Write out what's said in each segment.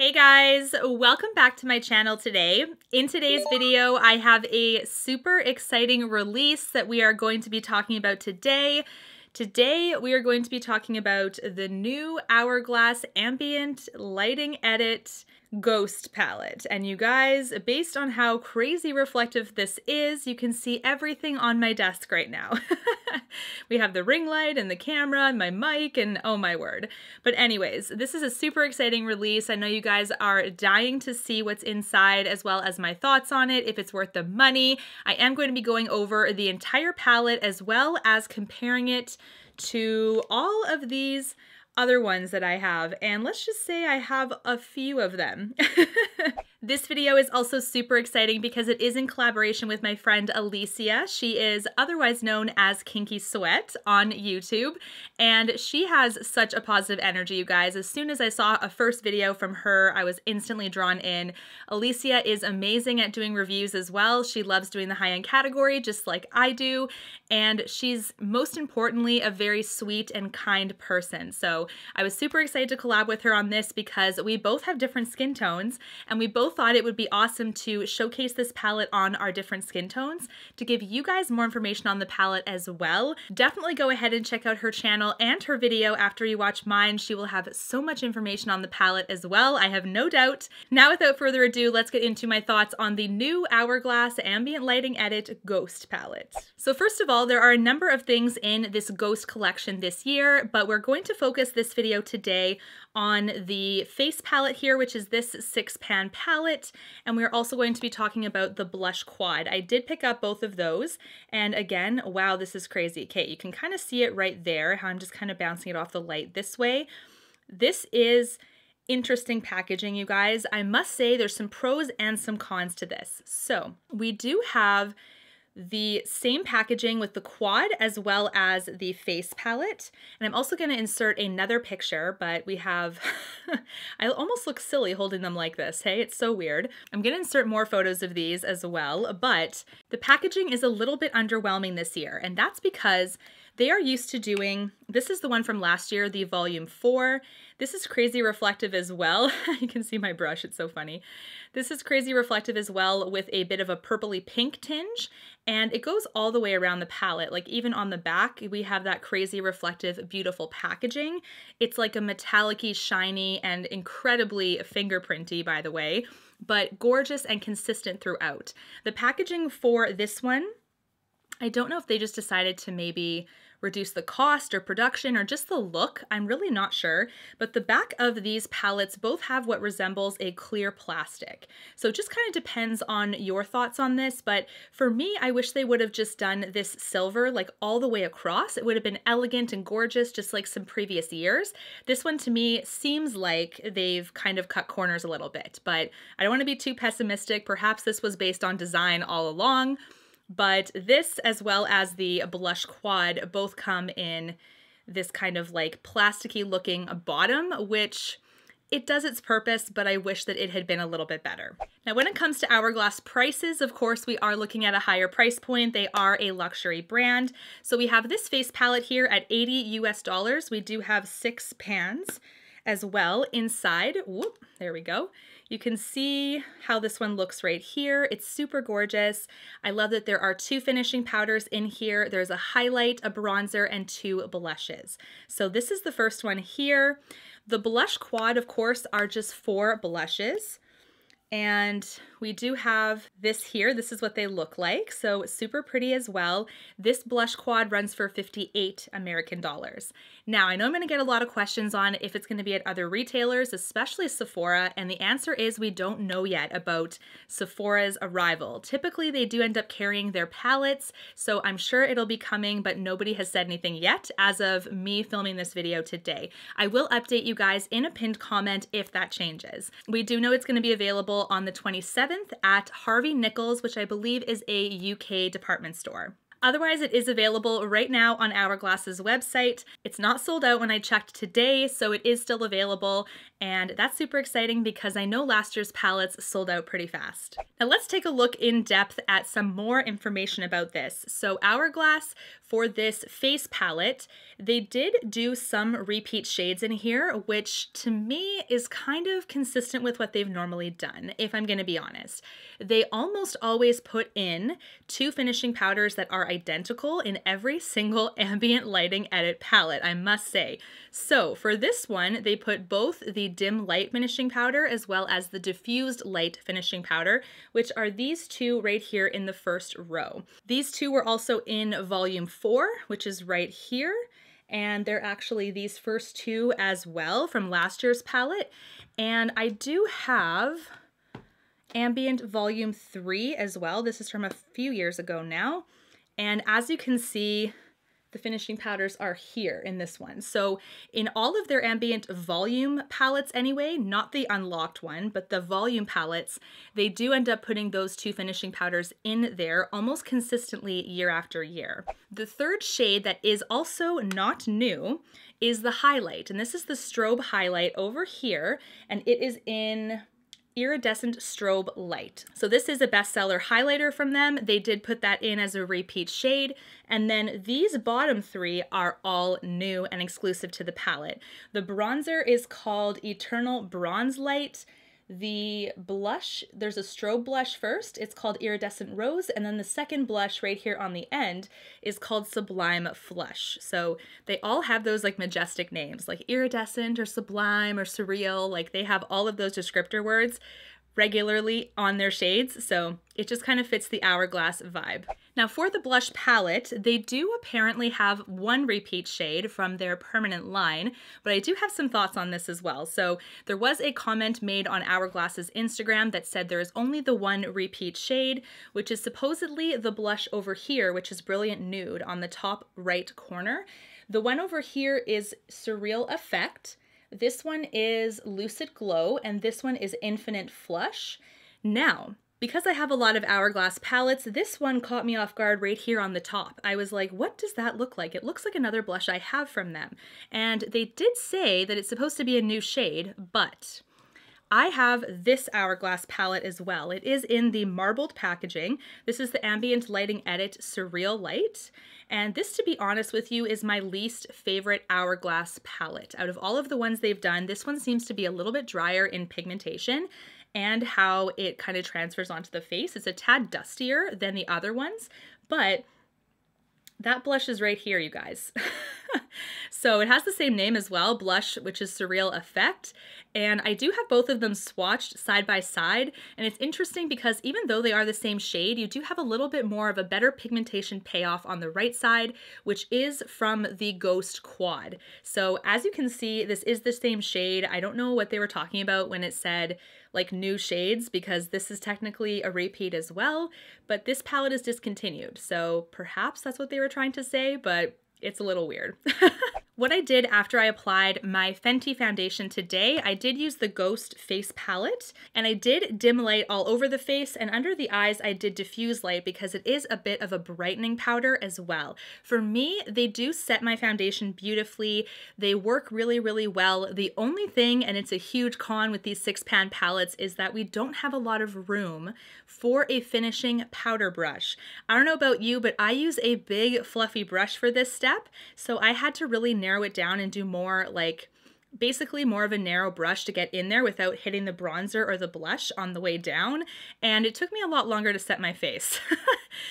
Hey guys, welcome back to my channel today. In today's video, I have a super exciting release that we are going to be talking about today. Today, we are going to be talking about the new Hourglass Ambient Lighting Edit Ghost palette. And you guys, based on how crazy reflective this is, you can see everything on my desk right now. We have the ring light and the camera and my mic and oh my word. But anyways, this is a super exciting release. I know you guys are dying to see what's inside as well as my thoughts on it, if it's worth the money. I am going to be going over the entire palette as well as comparing it to all of these other ones that I have, and let's just say I have a few of them. This video is also super exciting because it is in collaboration with my friend Alicia. She is otherwise known as kinkysweat on YouTube, and she has such a positive energy, you guys. As soon as I saw a first video from her, I was instantly drawn in. Alicia is amazing at doing reviews as well. She loves doing the high-end category just like I do, and she's most importantly a very sweet and kind person. So I was super excited to collab with her on this because we both have different skin tones, and we both thought it would be awesome to showcase this palette on our different skin tones to give you guys more information on the palette as well. Definitely go ahead and check out her channel and her video after you watch mine. She will have so much information on the palette as well, I have no doubt. Now, without further ado, let's get into my thoughts on the new Hourglass Ambient Lighting Edit Ghost palette. So first of all, there are a number of things in this Ghost collection this year, but we're going to focus this video today on the face palette here, which is this 6-pan palette, and we're also going to be talking about the blush quad. I did pick up both of those, and again, wow, this is crazy. Okay, you can kind of see it right there, how I'm just kind of bouncing it off the light this way. This is interesting packaging, you guys. I must say there's some pros and some cons to this. So we do have the same packaging with the quad as well as the face palette. And I'm also going to insert another picture, but we have, I almost look silly holding them like this. Hey, it's so weird. I'm going to insert more photos of these as well, but the packaging is a little bit underwhelming this year. And that's because they are used to doing, this is the one from last year, the volume 4. This is crazy reflective as well. You can see my brush, it's so funny. This is crazy reflective as well with a bit of a purpley pink tinge, and it goes all the way around the palette. Like even on the back, we have that crazy reflective, beautiful packaging. It's like a metallic-y, shiny, and incredibly fingerprinty, by the way, but gorgeous and consistent throughout. The packaging for this one, I don't know if they just decided to maybe reduce the cost or production or just the look. I'm really not sure, but the back of these palettes both have what resembles a clear plastic. So it just kind of depends on your thoughts on this, but for me, I wish they would have just done this silver like all the way across. It would have been elegant and gorgeous, just like some previous years. This one to me seems like they've kind of cut corners a little bit, but I don't want to be too pessimistic. Perhaps this was based on design all along. But this, as well as the blush quad, both come in this kind of like plasticky looking bottom, which it does its purpose, but I wish that it had been a little bit better. Now, when it comes to Hourglass prices, of course, we are looking at a higher price point. They are a luxury brand. So we have this face palette here at $80 US. We do have 6 pans as well inside. Whoop, there we go. You can see how this one looks right here. It's super gorgeous. I love that there are 2 finishing powders in here. There's a highlight, a bronzer, and 2 blushes. So this is the first one here. The blush quad, of course, are just 4 blushes. And we do have this here. This is what they look like. So super pretty as well. This blush quad runs for 58 American dollars. Now, I know I'm going to get a lot of questions on if it's going to be at other retailers, especially Sephora, and the answer is we don't know yet about Sephora's arrival. Typically, they do end up carrying their palettes, so I'm sure it'll be coming, but nobody has said anything yet as of me filming this video today. I will update you guys in a pinned comment if that changes. We do know it's going to be available on the 27th at Harvey Nichols, which I believe is a UK department store. Otherwise, it is available right now on Hourglass's website. It's not sold out when I checked today, so it is still available. And that's super exciting because I know last year's palettes sold out pretty fast. Now let's take a look in depth at some more information about this. So Hourglass, for this face palette, they did do some repeat shades in here, which to me is kind of consistent with what they've normally done, if I'm gonna be honest. They almost always put in 2 finishing powders that are identical in every single ambient lighting edit palette, I must say. So for this one, they put both the dim light finishing powder as well as the diffused light finishing powder, which are these 2 right here in the first row. These 2 were also in volume 4, which is right here. And they're actually these first 2 as well from last year's palette. And I do have Ambient Volume 3 as well. This is from a few years ago now. And as you can see, the finishing powders are here in this one. So in all of their ambient volume palettes anyway, not the unlocked one, but the volume palettes, they do end up putting those 2 finishing powders in there almost consistently year after year. The third shade that is also not new is the highlight. And this is the strobe highlight over here. And it is in Iridescent Strobe Light. So this is a bestseller highlighter from them. They did put that in as a repeat shade. And then these bottom 3 are all new and exclusive to the palette. The bronzer is called Eternal Bronze Light. The blush, there's a strobe blush first. It's called Iridescent Rose. And then the second blush right here on the end is called Sublime Flush. So they all have those like majestic names like iridescent or sublime or surreal. Like they have all of those descriptor words regularly on their shades, so it just kind of fits the Hourglass vibe. Now for the blush palette, they do apparently have 1 repeat shade from their permanent line, but I do have some thoughts on this as well. So there was a comment made on Hourglass's Instagram that said there is only the 1 repeat shade, which is supposedly the blush over here, which is Brilliant Nude on the top right corner. The one over here is Surreal Effect. This one is Lucid Glow, and this one is Infinite Flush. Now, because I have a lot of Hourglass palettes, this one caught me off guard right here on the top. I was like, what does that look like? It looks like another blush I have from them. And they did say that it's supposed to be a new shade, but I have this Hourglass palette as well. It is in the marbled packaging. This is the Ambient Lighting Edit Surreal Light. And this, to be honest with you, is my least favorite Hourglass palette. Out of all of the ones they've done, this one seems to be a little bit drier in pigmentation and how it kind of transfers onto the face. It's a tad dustier than the other ones, but that blush is right here, you guys. So it has the same name as well, blush, which is Surreal Effect. And I do have both of them swatched side by side. And it's interesting because even though they are the same shade, you do have a little bit more of a better pigmentation payoff on the right side, which is from the Ghost Quad. So as you can see, this is the same shade. I don't know what they were talking about when it said like new shades, because this is technically a repeat as well, but this palette is discontinued. So perhaps that's what they were trying to say, but it's a little weird. What I did after I applied my Fenty foundation today, I did use the Ghost Face Palette, and I did dim light all over the face, and under the eyes I did diffuse light because it is a bit of a brightening powder as well. For me, they do set my foundation beautifully. They work really, really well. The only thing, and it's a huge con with these 6-pan palettes, is that we don't have a lot of room for a finishing powder brush. I don't know about you, but I use a big fluffy brush for this step, so I had to really narrow it down and do more like basically more of a narrow brush to get in there without hitting the bronzer or the blush on the way down, and it took me a lot longer to set my face.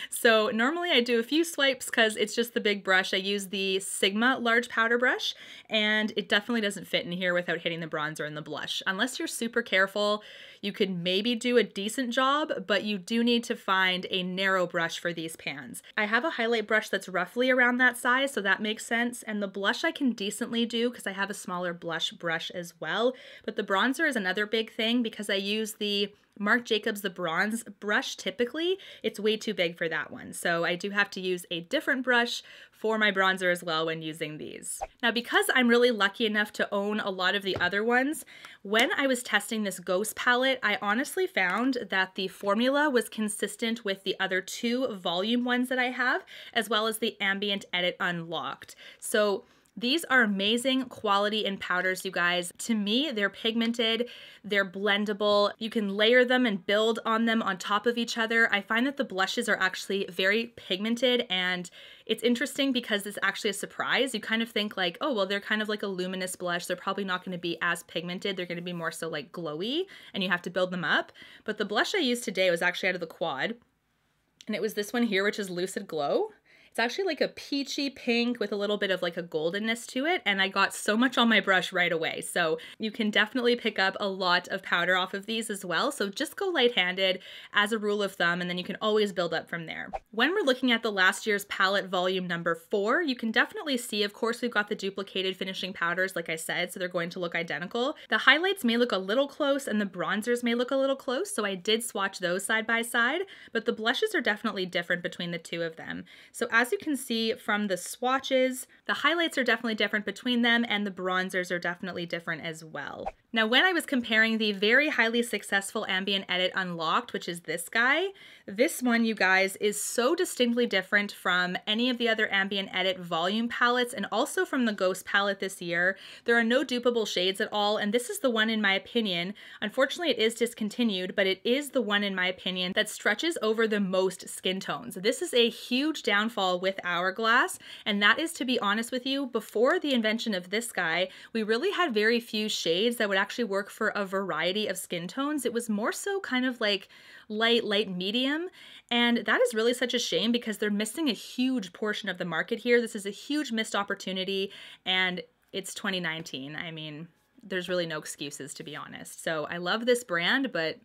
So normally I do a few swipes because it's just the big brush. I use the Sigma large powder brush, and it definitely doesn't fit in here without hitting the bronzer and the blush. Unless you're super careful, you could maybe do a decent job, but you do need to find a narrow brush for these pans. I have a highlight brush that's roughly around that size, so that makes sense, and the blush I can decently do because I have a smaller blush brush as well, but the bronzer is another big thing because I use the Marc Jacobs the bronze brush. Typically it's way too big for that one, so I do have to use a different brush for my bronzer as well when using these. Now, because I'm really lucky enough to own a lot of the other ones, when I was testing this Ghost palette, I honestly found that the formula was consistent with the other 2 volume ones that I have, as well as the Ambient Edit Unlocked. So These are amazing quality in powders, you guys. To me, they're pigmented, they're blendable. You can layer them and build on them on top of each other. I find that the blushes are actually very pigmented, and it's interesting because it's actually a surprise. You kind of think like, oh, well, they're kind of like a luminous blush. They're probably not going to be as pigmented. They're going to be more so like glowy, and you have to build them up. But the blush I used today was actually out of the quad, and it was this one here, which is Lucid Glow. It's actually like a peachy pink with a little bit of like a goldenness to it, and I got so much on my brush right away. So you can definitely pick up a lot of powder off of these as well. So just go light-handed as a rule of thumb, and then you can always build up from there. When we're looking at the last year's palette volume number 4, you can definitely see, of course, we've got the duplicated finishing powders, like I said, so they're going to look identical. The highlights may look a little close and the bronzers may look a little close, so I did swatch those side by side, but the blushes are definitely different between the two of them. So as you can see from the swatches, the highlights are definitely different between them, and the bronzers are definitely different as well. Now, when I was comparing the very highly successful Ambient Edit Unlocked, which is this guy, this one, you guys, is so distinctly different from any of the other Ambient Edit volume palettes, and also from the Ghost palette this year. There are no dupable shades at all, and this is the one, in my opinion, unfortunately it is discontinued, but it is the one, in my opinion, that stretches over the most skin tones. This is a huge downfall with Hourglass, and that is, to be honest with you, before the invention of this guy, we really had very few shades that would actually work for a variety of skin tones. It was more so kind of like light, medium, and that is really such a shame because they're missing a huge portion of the market here. This is a huge missed opportunity, and it's 2019. I mean, there's really no excuses, to be honest. So I love this brand, but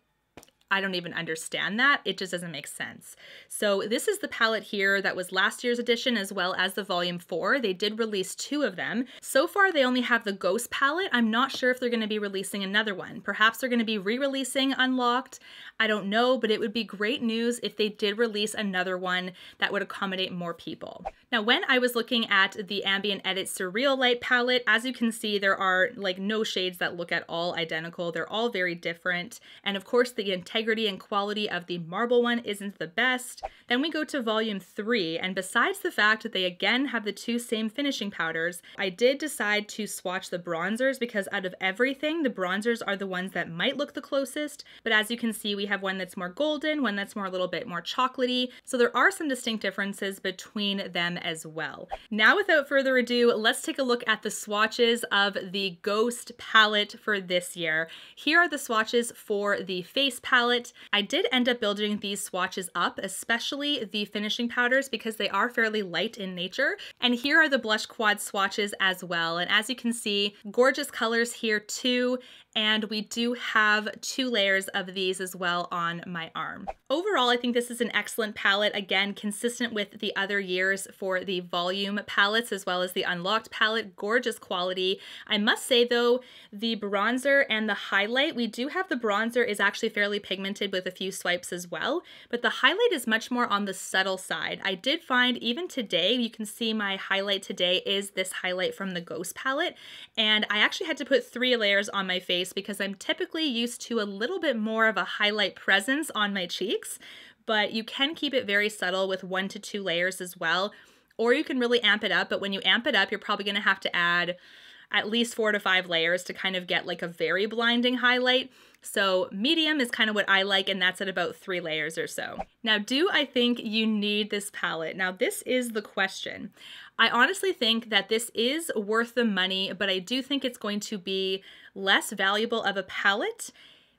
I don't even understand that. It just doesn't make sense. So this is the palette here that was last year's edition, as well as the volume 4. They did release 2 of them. So far, they only have the Ghost palette. I'm not sure if they're going to be releasing another one. Perhaps they're going to be re-releasing Unlocked. I don't know, but it would be great news if they did release another one that would accommodate more people. Now, when I was looking at the Ambient Edit Surreal Light palette, as you can see, there are like no shades that look at all identical. They're all very different. And of course, the integrity and quality of the marble one isn't the best. Then we go to volume 3, and besides the fact that they again have the 2 same finishing powders, I did decide to swatch the bronzers because out of everything, the bronzers are the ones that might look the closest. But as you can see, we have one that's more golden, one that's more a little bit more chocolatey. So there are some distinct differences between them as well. Now, without further ado, let's take a look at the swatches of the Ghost palette for this year. Here are the swatches for the face palette. I did end up building these swatches up, especially the finishing powders, because they are fairly light in nature. And here are the blush quad swatches as well. And as you can see, gorgeous colors here too. And we do have 2 layers of these as well on my arm. Overall, I think this is an excellent palette. Again, consistent with the other years for the volume palettes as well as the Unlocked palette. Gorgeous quality. I must say though, the bronzer and the highlight, we do have the bronzer is actually fairly pigmented with a few swipes as well, but the highlight is much more on the subtle side. I did find even today, you can see my highlight today is this highlight from the Ghost palette, and I actually had to put 3 layers on my face because I'm typically used to a little bit more of a highlight presence on my cheeks, but you can keep it very subtle with 1 to 2 layers as well, or you can really amp it up, but when you amp it up, you're probably going to have to add at least 4 to 5 layers to kind of get like a very blinding highlight. So medium is kind of what I like, and that's at about 3 layers or so. Now, do I think you need this palette? Now, this is the question. I honestly think that this is worth the money, but I do think it's going to be less valuable of a palette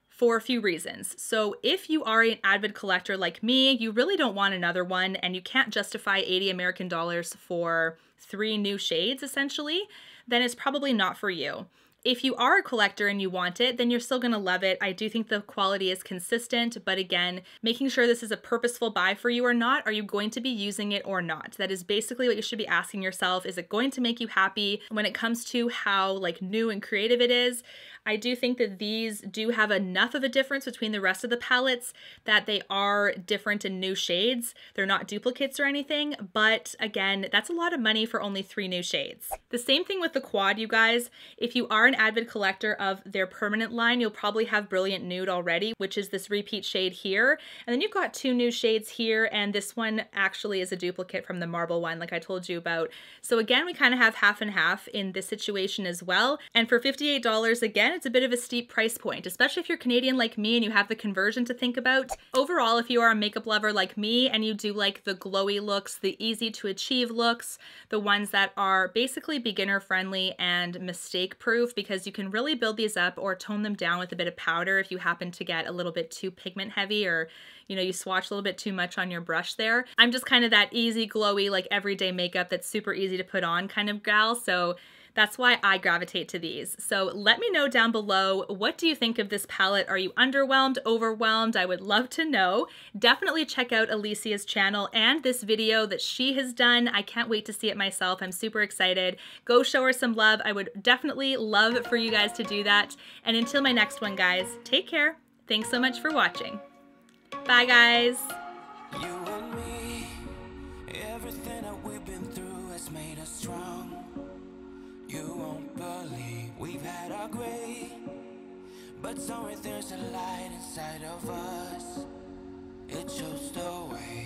for a few reasons. So if you are an avid collector like me, you really don't want another one, and you can't justify 80 American dollars for 3 new shades, essentially, then it's probably not for you. If you are a collector and you want it, then you're still gonna love it. I do think the quality is consistent, but again, making sure this is a purposeful buy for you or not. Are you going to be using it or not? That is basically what you should be asking yourself. Is it going to make you happy when it comes to how like new and creative it is? I do think that these do have enough of a difference between the rest of the palettes that they are different in new shades. They're not duplicates or anything, but again, that's a lot of money for only 3 new shades. The same thing with the quad, you guys. If you are an an avid collector of their permanent line, you'll probably have Brilliant Nude already, which is this repeat shade here. And then you've got two new shades here, and this one actually is a duplicate from the marble one like I told you about. So again, we kind of have half and half in this situation as well. And for $58, again, it's a bit of a steep price point, especially if you're Canadian like me and you have the conversion to think about. Overall, if you are a makeup lover like me and you do like the glowy looks, the easy to achieve looks, the ones that are basically beginner friendly and mistake proof, because you can really build these up or tone them down with a bit of powder if you happen to get a little bit too pigment heavy, or you know, you swatch a little bit too much on your brush there. I'm just kind of that easy, glowy, like everyday makeup that's super easy to put on kind of gal, so that's why I gravitate to these. So let me know down below, what do you think of this palette? Are you underwhelmed, overwhelmed? I would love to know. Definitely check out Alicia's channel and this video that she has done. I can't wait to see it myself. I'm super excited. Go show her some love. I would definitely love for you guys to do that. And until my next one, guys, take care. Thanks so much for watching. Bye, guys. You and me, everything that we've been through has made us strong. You won't believe we've had our gray, but somewhere there's a light inside of us. It shows the way.